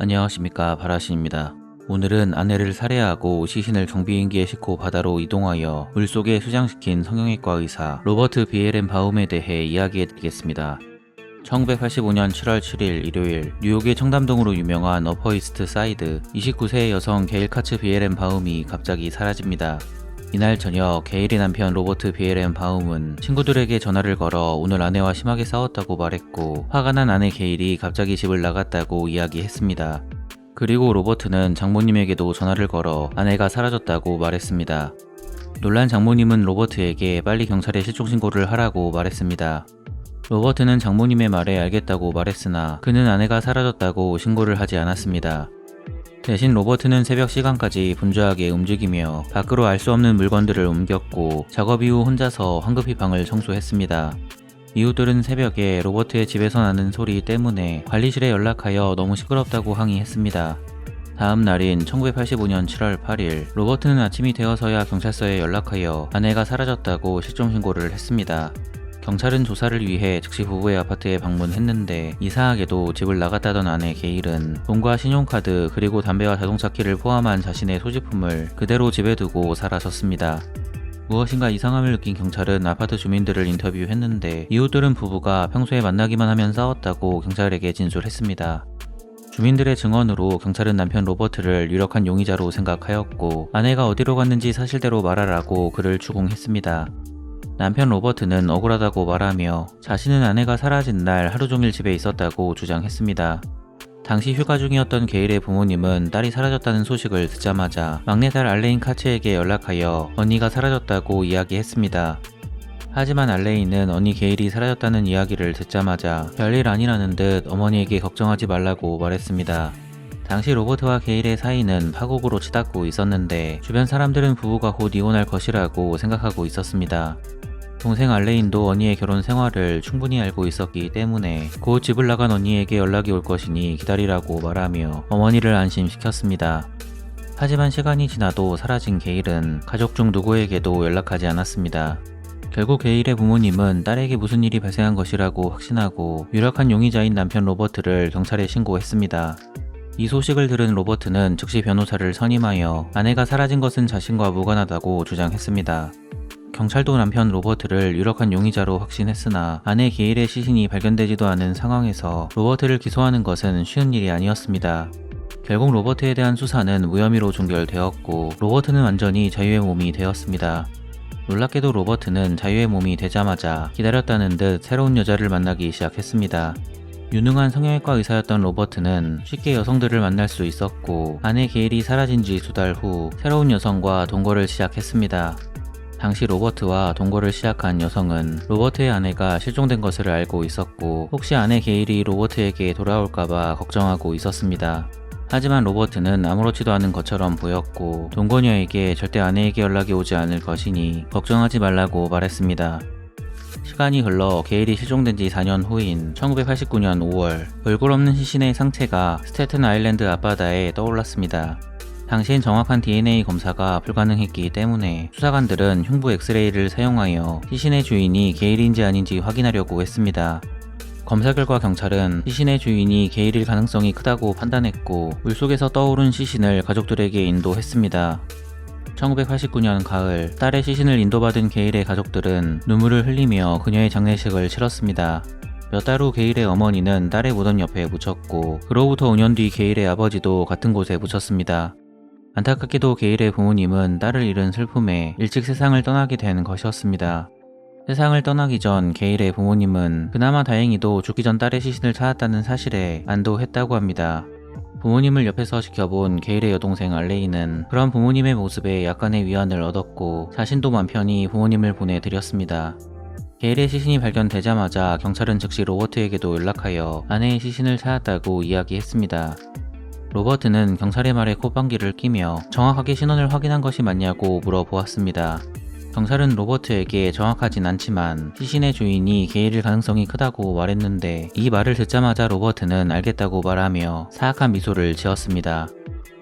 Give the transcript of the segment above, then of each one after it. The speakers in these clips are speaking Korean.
안녕하십니까, 바라신입니다. 오늘은 아내를 살해하고 시신을 경비행기에 싣고 바다로 이동하여 물속에 수장시킨 성형외과 의사 로버트 비에렌바움에 대해 이야기해드리겠습니다. 1985년 7월 7일 일요일 뉴욕의 청담동으로 유명한 어퍼 이스트 사이드 29세의 여성 게일 카츠 비에렌바움이 갑자기 사라집니다. 이날 저녁 게일의 남편 로버트 비에렌바움은 친구들에게 전화를 걸어 오늘 아내와 심하게 싸웠다고 말했고, 화가 난 아내 게일이 갑자기 집을 나갔다고 이야기했습니다. 그리고 로버트는 장모님에게도 전화를 걸어 아내가 사라졌다고 말했습니다. 놀란 장모님은 로버트에게 빨리 경찰에 실종신고를 하라고 말했습니다. 로버트는 장모님의 말에 알겠다고 말했으나 그는 아내가 사라졌다고 신고를 하지 않았습니다. 대신 로버트는 새벽 시간까지 분주하게 움직이며 밖으로 알 수 없는 물건들을 옮겼고, 작업 이후 혼자서 황급히 방을 청소했습니다. 이웃들은 새벽에 로버트의 집에서 나는 소리 때문에 관리실에 연락하여 너무 시끄럽다고 항의했습니다. 다음 날인 1985년 7월 8일 로버트는 아침이 되어서야 경찰서에 연락하여 아내가 사라졌다고 실종신고를 했습니다. 경찰은 조사를 위해 즉시 부부의 아파트에 방문했는데, 이상하게도 집을 나갔다던 아내 게일은 돈과 신용카드 그리고 담배와 자동차 키를 포함한 자신의 소지품을 그대로 집에 두고 사라졌습니다. 무엇인가 이상함을 느낀 경찰은 아파트 주민들을 인터뷰했는데, 이웃들은 부부가 평소에 만나기만 하면 싸웠다고 경찰에게 진술했습니다. 주민들의 증언으로 경찰은 남편 로버트를 유력한 용의자로 생각하였고, 아내가 어디로 갔는지 사실대로 말하라고 그를 추궁했습니다. 남편 로버트는 억울하다고 말하며 자신은 아내가 사라진 날 하루 종일 집에 있었다고 주장했습니다. 당시 휴가 중이었던 게일의 부모님은 딸이 사라졌다는 소식을 듣자마자 막내딸 알레인 카츠에게 연락하여 언니가 사라졌다고 이야기했습니다. 하지만 알레인은 언니 게일이 사라졌다는 이야기를 듣자마자 별일 아니라는 듯 어머니에게 걱정하지 말라고 말했습니다. 당시 로버트와 게일의 사이는 파국으로 치닫고 있었는데, 주변 사람들은 부부가 곧 이혼할 것이라고 생각하고 있었습니다. 동생 알레인도 언니의 결혼 생활을 충분히 알고 있었기 때문에 곧 집을 나간 언니에게 연락이 올 것이니 기다리라고 말하며 어머니를 안심시켰습니다. 하지만 시간이 지나도 사라진 게일은 가족 중 누구에게도 연락하지 않았습니다. 결국 게일의 부모님은 딸에게 무슨 일이 발생한 것이라고 확신하고 유력한 용의자인 남편 로버트를 경찰에 신고했습니다. 이 소식을 들은 로버트는 즉시 변호사를 선임하여 아내가 사라진 것은 자신과 무관하다고 주장했습니다. 경찰도 남편 로버트를 유력한 용의자로 확신했으나 아내 게일의 시신이 발견되지도 않은 상황에서 로버트를 기소하는 것은 쉬운 일이 아니었습니다. 결국 로버트에 대한 수사는 무혐의로 종결되었고, 로버트는 완전히 자유의 몸이 되었습니다. 놀랍게도 로버트는 자유의 몸이 되자마자 기다렸다는 듯 새로운 여자를 만나기 시작했습니다. 유능한 성형외과 의사였던 로버트는 쉽게 여성들을 만날 수 있었고, 아내 게일이 사라진 지 2달 후 새로운 여성과 동거를 시작했습니다. 당시 로버트와 동거를 시작한 여성은 로버트의 아내가 실종된 것을 알고 있었고, 혹시 아내 게일이 로버트에게 돌아올까봐 걱정하고 있었습니다. 하지만 로버트는 아무렇지도 않은 것처럼 보였고, 동거녀에게 절대 아내에게 연락이 오지 않을 것이니 걱정하지 말라고 말했습니다. 시간이 흘러 게일이 실종된 지 4년 후인 1989년 5월 얼굴 없는 시신의 상체가 스태튼 아일랜드 앞바다에 떠올랐습니다. 당시엔 정확한 DNA 검사가 불가능했기 때문에 수사관들은 흉부 엑스레이를 사용하여 시신의 주인이 게일인지 아닌지 확인하려고 했습니다. 검사 결과 경찰은 시신의 주인이 게일일 가능성이 크다고 판단했고, 물속에서 떠오른 시신을 가족들에게 인도했습니다. 1989년 가을, 딸의 시신을 인도받은 게일의 가족들은 눈물을 흘리며 그녀의 장례식을 치렀습니다. 몇 달 후 게일의 어머니는 딸의 무덤 옆에 묻혔고, 그로부터 5년 뒤 게일의 아버지도 같은 곳에 묻혔습니다. 안타깝게도 게일의 부모님은 딸을 잃은 슬픔에 일찍 세상을 떠나게 된 것이었습니다. 세상을 떠나기 전 게일의 부모님은 그나마 다행히도 죽기 전 딸의 시신을 찾았다는 사실에 안도했다고 합니다. 부모님을 옆에서 지켜본 게일의 여동생 알레이는 그런 부모님의 모습에 약간의 위안을 얻었고, 자신도 맘 편히 부모님을 보내드렸습니다. 게일의 시신이 발견되자마자 경찰은 즉시 로버트에게도 연락하여 아내의 시신을 찾았다고 이야기했습니다. 로버트는 경찰의 말에 콧방귀를 끼며 정확하게 신원을 확인한 것이 맞냐고 물어보았습니다. 경찰은 로버트에게 정확하진 않지만 시신의 주인이 게일일 가능성이 크다고 말했는데, 이 말을 듣자마자 로버트는 알겠다고 말하며 사악한 미소를 지었습니다.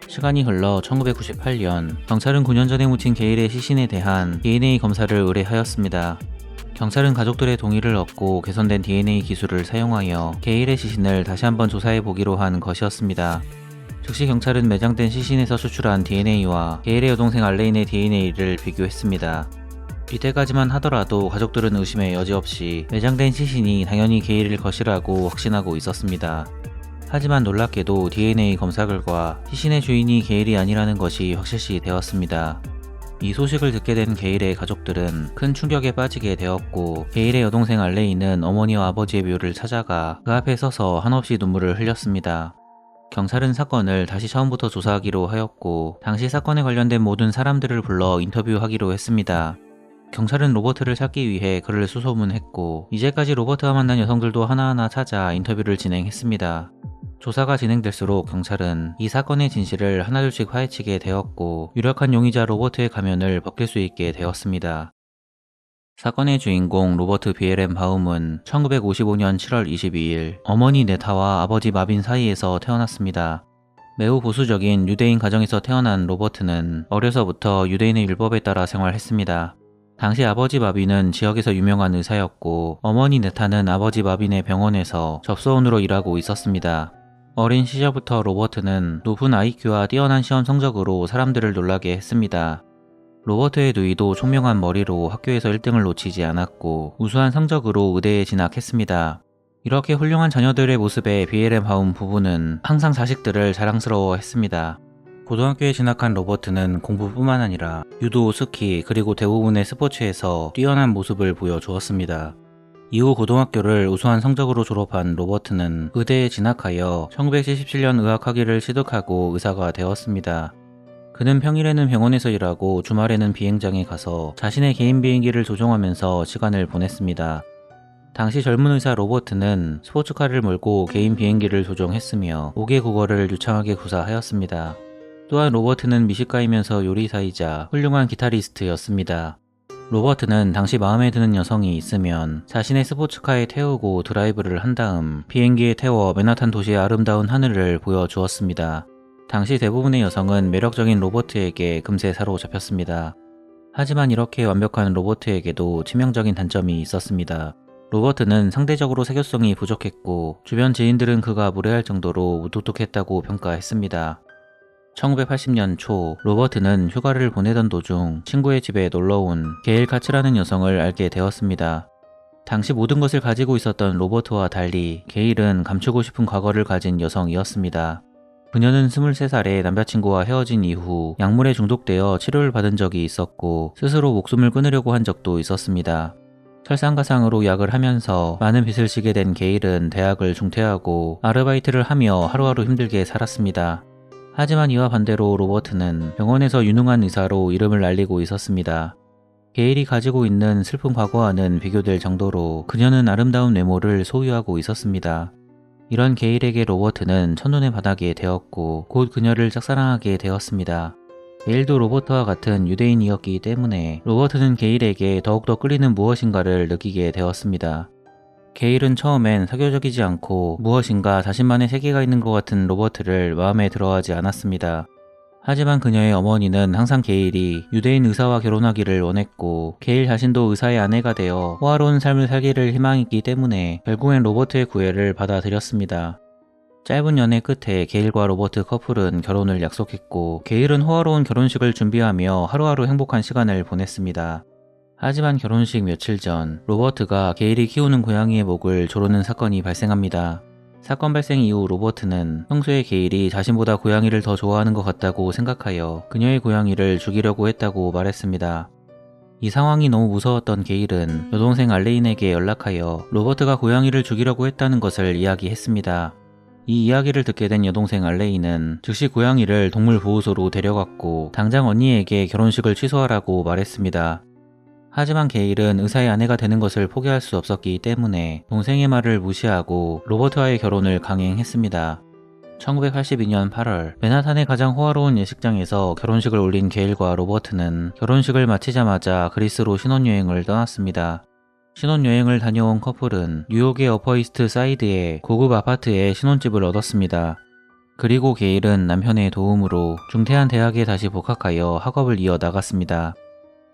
시간이 흘러 1998년 경찰은 9년 전에 묻힌 게일의 시신에 대한 DNA 검사를 의뢰하였습니다. 경찰은 가족들의 동의를 얻고 개선된 DNA 기술을 사용하여 게일의 시신을 다시 한번 조사해보기로 한 것이었습니다. 즉시 경찰은 매장된 시신에서 추출한 DNA와 게일의 여동생 알레인의 DNA를 비교했습니다. 이때까지만 하더라도 가족들은 의심의 여지 없이 매장된 시신이 당연히 게일일 것이라고 확신하고 있었습니다. 하지만 놀랍게도 DNA 검사 결과 시신의 주인이 게일이 아니라는 것이 확실시 되었습니다. 이 소식을 듣게 된 게일의 가족들은 큰 충격에 빠지게 되었고, 게일의 여동생 알레인은 어머니와 아버지의 묘를 찾아가 그 앞에 서서 한없이 눈물을 흘렸습니다. 경찰은 사건을 다시 처음부터 조사하기로 하였고, 당시 사건에 관련된 모든 사람들을 불러 인터뷰하기로 했습니다. 경찰은 로버트를 찾기 위해 그를 수소문했고, 이제까지 로버트와 만난 여성들도 하나하나 찾아 인터뷰를 진행했습니다. 조사가 진행될수록 경찰은 이 사건의 진실을 하나둘씩 파헤치게 되었고, 유력한 용의자 로버트의 가면을 벗길 수 있게 되었습니다. 사건의 주인공 로버트 비에렌 바움은 1955년 7월 22일 어머니 네타와 아버지 마빈 사이에서 태어났습니다. 매우 보수적인 유대인 가정에서 태어난 로버트는 어려서부터 유대인의 율법에 따라 생활했습니다. 당시 아버지 마빈은 지역에서 유명한 의사였고, 어머니 네타는 아버지 마빈의 병원에서 접수원으로 일하고 있었습니다. 어린 시절부터 로버트는 높은 IQ와 뛰어난 시험 성적으로 사람들을 놀라게 했습니다. 로버트의 누이도 총명한 머리로 학교에서 1등을 놓치지 않았고, 우수한 성적으로 의대에 진학했습니다. 이렇게 훌륭한 자녀들의 모습에 비에렌 바움 부부는 항상 자식들을 자랑스러워했습니다. 고등학교에 진학한 로버트는 공부뿐만 아니라 유도, 스키, 그리고 대부분의 스포츠에서 뛰어난 모습을 보여주었습니다. 이후 고등학교를 우수한 성적으로 졸업한 로버트는 의대에 진학하여 1977년 의학학위를 취득하고 의사가 되었습니다. 그는 평일에는 병원에서 일하고 주말에는 비행장에 가서 자신의 개인 비행기를 조종하면서 시간을 보냈습니다. 당시 젊은 의사 로버트는 스포츠카를 몰고 개인 비행기를 조종했으며 5개 국어를 유창하게 구사하였습니다. 또한 로버트는 미식가이면서 요리사이자 훌륭한 기타리스트였습니다. 로버트는 당시 마음에 드는 여성이 있으면 자신의 스포츠카에 태우고 드라이브를 한 다음 비행기에 태워 맨하탄 도시의 아름다운 하늘을 보여주었습니다. 당시 대부분의 여성은 매력적인 로버트에게 금세 사로잡혔습니다. 하지만 이렇게 완벽한 로버트에게도 치명적인 단점이 있었습니다. 로버트는 상대적으로 사교성이 부족했고, 주변 지인들은 그가 무례할 정도로 무뚝뚝했다고 평가했습니다. 1980년 초 로버트는 휴가를 보내던 도중 친구의 집에 놀러온 게일 카츠라는 여성을 알게 되었습니다. 당시 모든 것을 가지고 있었던 로버트와 달리 게일은 감추고 싶은 과거를 가진 여성이었습니다. 그녀는 23살에 남자친구와 헤어진 이후 약물에 중독되어 치료를 받은 적이 있었고, 스스로 목숨을 끊으려고 한 적도 있었습니다. 설상가상으로 약을 하면서 많은 빚을 지게 된 게일은 대학을 중퇴하고 아르바이트를 하며 하루하루 힘들게 살았습니다. 하지만 이와 반대로 로버트는 병원에서 유능한 의사로 이름을 알리고 있었습니다. 게일이 가지고 있는 슬픈 과거와는 비교될 정도로 그녀는 아름다운 외모를 소유하고 있었습니다. 이런 게일에게 로버트는 첫눈에 반하게 되었고, 곧 그녀를 짝사랑하게 되었습니다. 게일도 로버트와 같은 유대인이었기 때문에 로버트는 게일에게 더욱더 끌리는 무엇인가를 느끼게 되었습니다. 게일은 처음엔 사교적이지 않고 무엇인가 자신만의 세계가 있는 것 같은 로버트를 마음에 들어하지 않았습니다. 하지만 그녀의 어머니는 항상 게일이 유대인 의사와 결혼하기를 원했고, 게일 자신도 의사의 아내가 되어 호화로운 삶을 살기를 희망했기 때문에 결국엔 로버트의 구애를 받아들였습니다. 짧은 연애 끝에 게일과 로버트 커플은 결혼을 약속했고, 게일은 호화로운 결혼식을 준비하며 하루하루 행복한 시간을 보냈습니다. 하지만 결혼식 며칠 전 로버트가 게일이 키우는 고양이의 목을 조르는 사건이 발생합니다. 사건 발생 이후 로버트는 평소에 게일이 자신보다 고양이를 더 좋아하는 것 같다고 생각하여 그녀의 고양이를 죽이려고 했다고 말했습니다. 이 상황이 너무 무서웠던 게일은 여동생 알레인에게 연락하여 로버트가 고양이를 죽이려고 했다는 것을 이야기했습니다. 이 이야기를 듣게 된 여동생 알레인은 즉시 고양이를 동물보호소로 데려갔고, 당장 언니에게 결혼식을 취소하라고 말했습니다. 하지만 게일은 의사의 아내가 되는 것을 포기할 수 없었기 때문에 동생의 말을 무시하고 로버트와의 결혼을 강행했습니다. 1982년 8월 맨하탄의 가장 호화로운 예식장에서 결혼식을 올린 게일과 로버트는 결혼식을 마치자마자 그리스로 신혼여행을 떠났습니다. 신혼여행을 다녀온 커플은 뉴욕의 어퍼이스트 사이드의 고급 아파트에 신혼집을 얻었습니다. 그리고 게일은 남편의 도움으로 중퇴한 대학에 다시 복학하여 학업을 이어나갔습니다.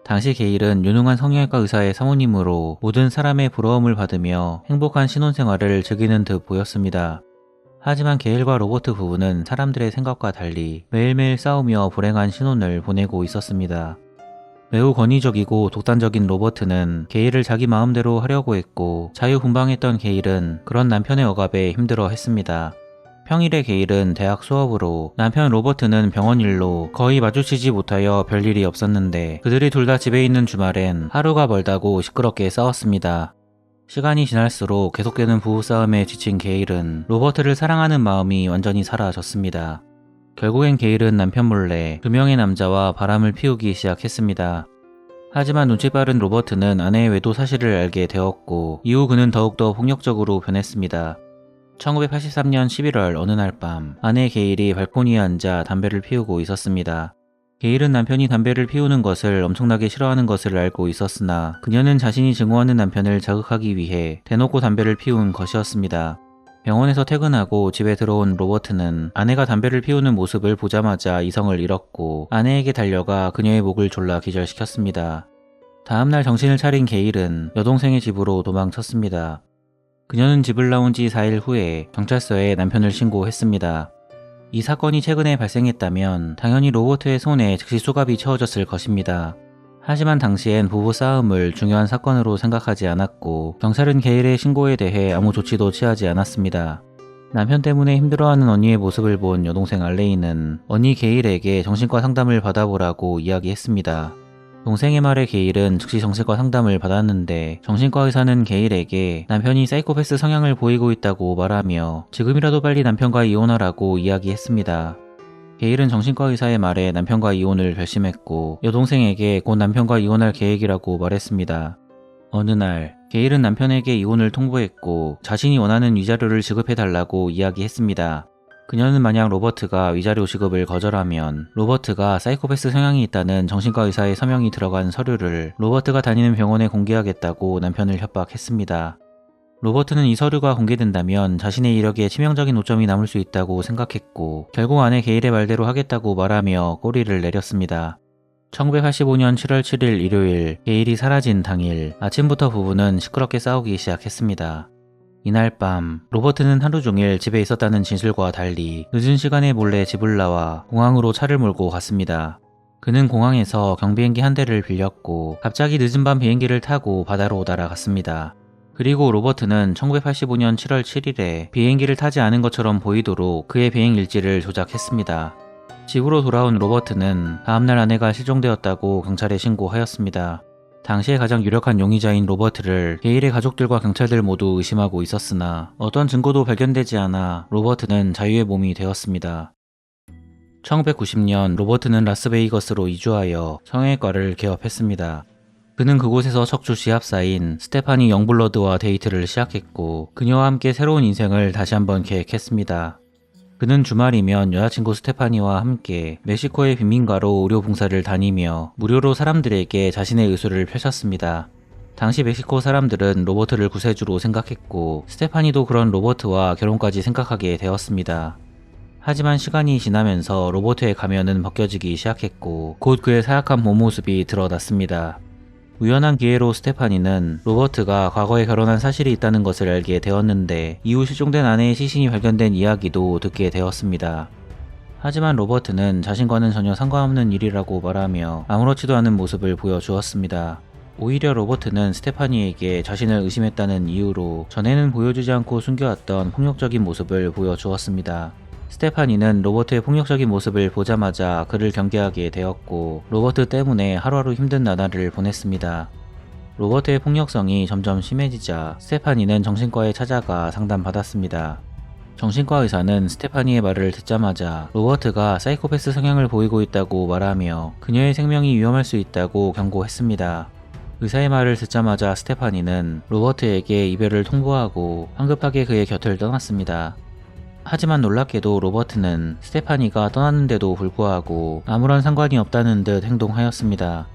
당시 게일은 유능한 성형외과 의사의 사모님으로 모든 사람의 부러움을 받으며 행복한 신혼생활을 즐기는 듯 보였습니다. 하지만 게일과 로버트 부부는 사람들의 생각과 달리 매일매일 싸우며 불행한 신혼을 보내고 있었습니다. 매우 권위적이고 독단적인 로버트는 게일을 자기 마음대로 하려고 했고, 자유분방했던 게일은 그런 남편의 억압에 힘들어했습니다. 평일에 게일은 대학 수업으로, 남편 로버트는 병원 일로 거의 마주치지 못하여 별일이 없었는데, 그들이 둘 다 집에 있는 주말엔 하루가 멀다고 시끄럽게 싸웠습니다. 시간이 지날수록 계속되는 부부싸움에 지친 게일은 로버트를 사랑하는 마음이 완전히 사라졌습니다. 결국엔 게일은 남편 몰래 2명의 남자와 바람을 피우기 시작했습니다. 하지만 눈치 빠른 로버트는 아내의 외도 사실을 알게 되었고, 이후 그는 더욱더 폭력적으로 변했습니다. 1983년 11월 어느 날 밤, 아내 게일이 발코니에 앉아 담배를 피우고 있었습니다. 게일은 남편이 담배를 피우는 것을 엄청나게 싫어하는 것을 알고 있었으나, 그녀는 자신이 증오하는 남편을 자극하기 위해 대놓고 담배를 피운 것이었습니다. 병원에서 퇴근하고 집에 들어온 로버트는 아내가 담배를 피우는 모습을 보자마자 이성을 잃었고, 아내에게 달려가 그녀의 목을 졸라 기절시켰습니다. 다음날 정신을 차린 게일은 여동생의 집으로 도망쳤습니다. 그녀는 집을 나온 지 4일 후에 경찰서에 남편을 신고했습니다. 이 사건이 최근에 발생했다면 당연히 로버트의 손에 즉시 수갑이 채워졌을 것입니다. 하지만 당시엔 부부 싸움을 중요한 사건으로 생각하지 않았고, 경찰은 게일의 신고에 대해 아무 조치도 취하지 않았습니다. 남편 때문에 힘들어하는 언니의 모습을 본 여동생 알레이는 언니 게일에게 정신과 상담을 받아보라고 이야기했습니다. 동생의 말에 게일은 즉시 정신과 상담을 받았는데, 정신과 의사는 게일에게 남편이 사이코패스 성향을 보이고 있다고 말하며 지금이라도 빨리 남편과 이혼하라고 이야기했습니다. 게일은 정신과 의사의 말에 남편과 이혼을 결심했고, 여동생에게 곧 남편과 이혼할 계획이라고 말했습니다. 어느 날 게일은 남편에게 이혼을 통보했고, 자신이 원하는 위자료를 지급해달라고 이야기했습니다. 그녀는 만약 로버트가 위자료 지급을 거절하면 로버트가 사이코패스 성향이 있다는 정신과 의사의 서명이 들어간 서류를 로버트가 다니는 병원에 공개하겠다고 남편을 협박했습니다. 로버트는 이 서류가 공개된다면 자신의 이력에 치명적인 오점이 남을 수 있다고 생각했고, 결국 아내 게일의 말대로 하겠다고 말하며 꼬리를 내렸습니다. 1985년 7월 7일 일요일, 게일이 사라진 당일 아침부터 부부는 시끄럽게 싸우기 시작했습니다. 이날 밤, 로버트는 하루 종일 집에 있었다는 진술과 달리 늦은 시간에 몰래 집을 나와 공항으로 차를 몰고 갔습니다. 그는 공항에서 경비행기 한 대를 빌렸고, 갑자기 늦은 밤 비행기를 타고 바다로 날아갔습니다. 그리고 로버트는 1985년 7월 7일에 비행기를 타지 않은 것처럼 보이도록 그의 비행 일지를 조작했습니다. 집으로 돌아온 로버트는 다음날 아내가 실종되었다고 경찰에 신고하였습니다. 당시에 가장 유력한 용의자인 로버트를 게일의 가족들과 경찰들 모두 의심하고 있었으나 어떤 증거도 발견되지 않아 로버트는 자유의 몸이 되었습니다. 1990년 로버트는 라스베이거스로 이주하여 성형외과를 개업했습니다. 그는 그곳에서 척추 지압사인 스테파니 영블러드와 데이트를 시작했고, 그녀와 함께 새로운 인생을 다시 한번 계획했습니다. 그는 주말이면 여자친구 스테파니와 함께 멕시코의 빈민가로 의료봉사를 다니며 무료로 사람들에게 자신의 의술을 펼쳤습니다. 당시 멕시코 사람들은 로버트를 구세주로 생각했고, 스테파니도 그런 로버트와 결혼까지 생각하게 되었습니다. 하지만 시간이 지나면서 로버트의 가면은 벗겨지기 시작했고, 곧 그의 사약한 몸 모습이 드러났습니다. 우연한 기회로 스테파니는 로버트가 과거에 결혼한 사실이 있다는 것을 알게 되었는데, 이후 실종된 아내의 시신이 발견된 이야기도 듣게 되었습니다. 하지만 로버트는 자신과는 전혀 상관없는 일이라고 말하며 아무렇지도 않은 모습을 보여주었습니다. 오히려 로버트는 스테파니에게 자신을 의심했다는 이유로 전에는 보여주지 않고 숨겨왔던 폭력적인 모습을 보여주었습니다. 스테파니는 로버트의 폭력적인 모습을 보자마자 그를 경계하게 되었고, 로버트 때문에 하루하루 힘든 나날을 보냈습니다. 로버트의 폭력성이 점점 심해지자 스테파니는 정신과에 찾아가 상담받았습니다. 정신과 의사는 스테파니의 말을 듣자마자 로버트가 사이코패스 성향을 보이고 있다고 말하며 그녀의 생명이 위험할 수 있다고 경고했습니다. 의사의 말을 듣자마자 스테파니는 로버트에게 이별을 통보하고 황급하게 그의 곁을 떠났습니다. 하지만 놀랍게도 로버트는 스테파니가 떠났는데도 불구하고 아무런 상관이 없다는 듯 행동하였습니다.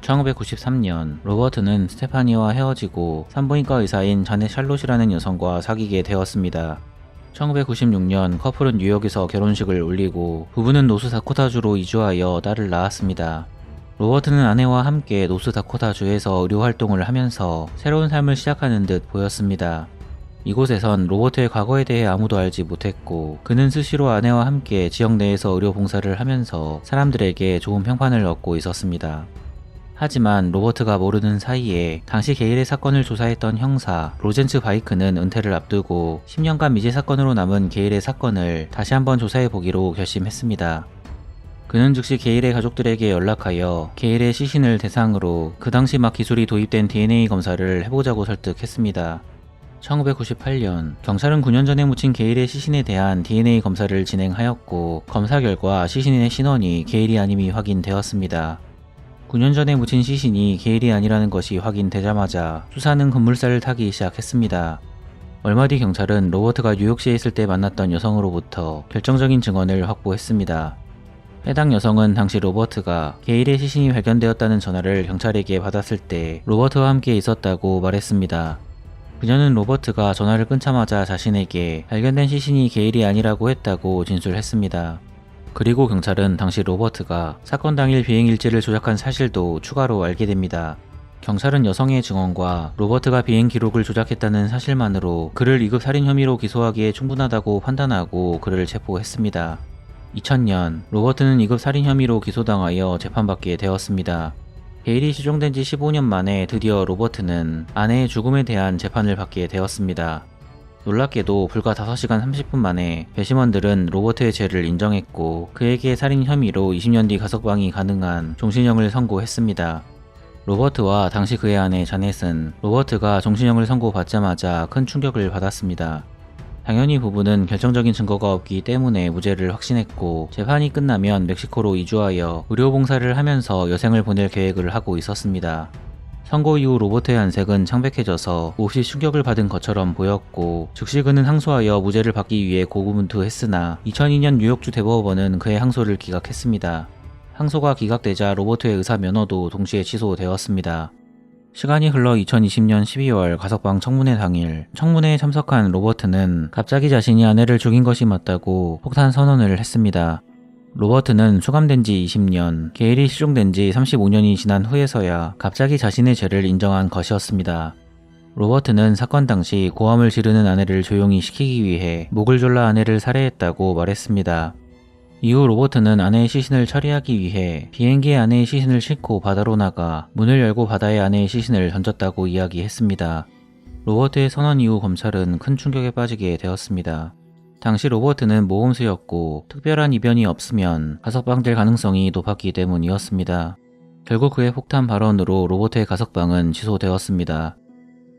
1993년 로버트는 스테파니와 헤어지고 산부인과 의사인 자넷 샬롯이라는 여성과 사귀게 되었습니다. 1996년 커플은 뉴욕에서 결혼식을 올리고 부부는 노스다코타주로 이주하여 딸을 낳았습니다. 로버트는 아내와 함께 노스다코타주에서 의료 활동을 하면서 새로운 삶을 시작하는 듯 보였습니다. 이곳에선 로버트의 과거에 대해 아무도 알지 못했고 그는 스시로 아내와 함께 지역 내에서 의료 봉사를 하면서 사람들에게 좋은 평판을 얻고 있었습니다. 하지만 로버트가 모르는 사이에 당시 게일의 사건을 조사했던 형사 로젠츠 바이크는 은퇴를 앞두고 10년간 미제 사건으로 남은 게일의 사건을 다시 한번 조사해보기로 결심했습니다. 그는 즉시 게일의 가족들에게 연락하여 게일의 시신을 대상으로 그 당시 막 기술이 도입된 DNA 검사를 해보자고 설득했습니다. 1998년 경찰은 9년 전에 묻힌 게일의 시신에 대한 DNA 검사를 진행하였고 검사 결과 시신의 신원이 게일이 아님이 확인되었습니다. 9년 전에 묻힌 시신이 게일이 아니라는 것이 확인되자마자 수사는 급물살을 타기 시작했습니다. 얼마 뒤 경찰은 로버트가 뉴욕시에 있을 때 만났던 여성으로부터 결정적인 증언을 확보했습니다. 해당 여성은 당시 로버트가 게일의 시신이 발견되었다는 전화를 경찰에게 받았을 때 로버트와 함께 있었다고 말했습니다. 그녀는 로버트가 전화를 끊자마자 자신에게 발견된 시신이 게일이 아니라고 했다고 진술했습니다. 그리고 경찰은 당시 로버트가 사건 당일 비행일지를 조작한 사실도 추가로 알게 됩니다. 경찰은 여성의 증언과 로버트가 비행 기록을 조작했다는 사실만으로 그를 2급 살인 혐의로 기소하기에 충분하다고 판단하고 그를 체포했습니다. 2000년 로버트는 2급 살인 혐의로 기소당하여 재판받게 되었습니다. 게일이 실종된 지 15년 만에 드디어 로버트는 아내의 죽음에 대한 재판을 받게 되었습니다. 놀랍게도 불과 5시간 30분 만에 배심원들은 로버트의 죄를 인정했고 그에게 살인 혐의로 20년 뒤 가석방이 가능한 종신형을 선고했습니다. 로버트와 당시 그의 아내 자넷은 로버트가 종신형을 선고받자마자 큰 충격을 받았습니다. 당연히 부부는 결정적인 증거가 없기 때문에 무죄를 확신했고 재판이 끝나면 멕시코로 이주하여 의료봉사를 하면서 여생을 보낼 계획을 하고 있었습니다. 선고 이후 로버트의 안색은 창백해져서 몹시 충격을 받은 것처럼 보였고 즉시 그는 항소하여 무죄를 받기 위해 고군분투했으나 2002년 뉴욕주 대법원은 그의 항소를 기각했습니다. 항소가 기각되자 로버트의 의사 면허도 동시에 취소되었습니다. 시간이 흘러 2020년 12월 가석방 청문회 당일 청문회에 참석한 로버트는 갑자기 자신이 아내를 죽인 것이 맞다고 폭탄 선언을 했습니다. 로버트는 수감된 지 20년, 게일이 실종된 지 35년이 지난 후에서야 갑자기 자신의 죄를 인정한 것이었습니다. 로버트는 사건 당시 고함을 지르는 아내를 조용히 시키기 위해 목을 졸라 아내를 살해했다고 말했습니다. 이후 로버트는 아내의 시신을 처리하기 위해 비행기에 아내의 시신을 싣고 바다로 나가 문을 열고 바다에 아내의 시신을 던졌다고 이야기했습니다. 로버트의 선언 이후 검찰은 큰 충격에 빠지게 되었습니다. 당시 로버트는 모범수였고 특별한 이변이 없으면 가석방될 가능성이 높았기 때문이었습니다. 결국 그의 폭탄 발언으로 로버트의 가석방은 취소되었습니다.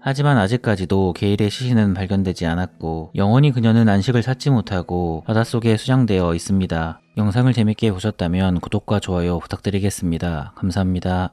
하지만 아직까지도 게일의 시신은 발견되지 않았고 영원히 그녀는 안식을 찾지 못하고 바닷속에 수장되어 있습니다. 영상을 재밌게 보셨다면 구독과 좋아요 부탁드리겠습니다. 감사합니다.